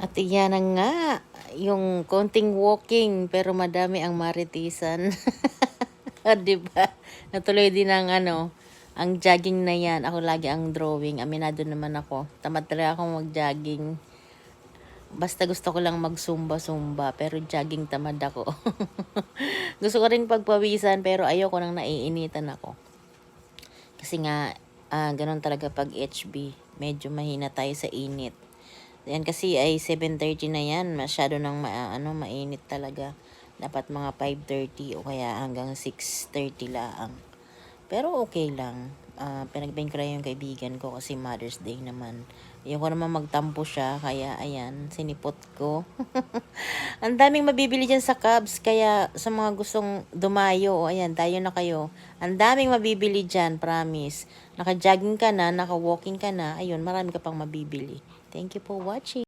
At iyan na nga, yung konting walking pero madami ang maritisan. Diba? Natuloy din ang jogging na yan. Ako lagi ang drawing. Aminado naman ako. Tamad talaga akong mag-jogging. Basta gusto ko lang mag-zumba-zumba pero jogging tamad ako. Gusto ko rin pagpawisan pero ayoko nang naiinitan ako. Kasi nga, ganun talaga pag HB. Medyo mahina tayo sa init. Yan kasi ay 7:30 na yan. Masyado nang mainit talaga. Dapat mga 5:30 o kaya hanggang 6:30 lang. Pero okay lang. Pinagbayin ko lang yung kaibigan ko kasi Mother's Day naman. Ayoko naman magtampo siya. Kaya ayan, sinipot ko. Ang daming mabibili dyan sa Cubs. Kaya sa mga gustong dumayo, ayan, tayo na kayo. Ang daming mabibili dyan, promise. Naka-jogging ka na, naka-walking ka na. Ayun, marami ka pang mabibili. Thank you for watching.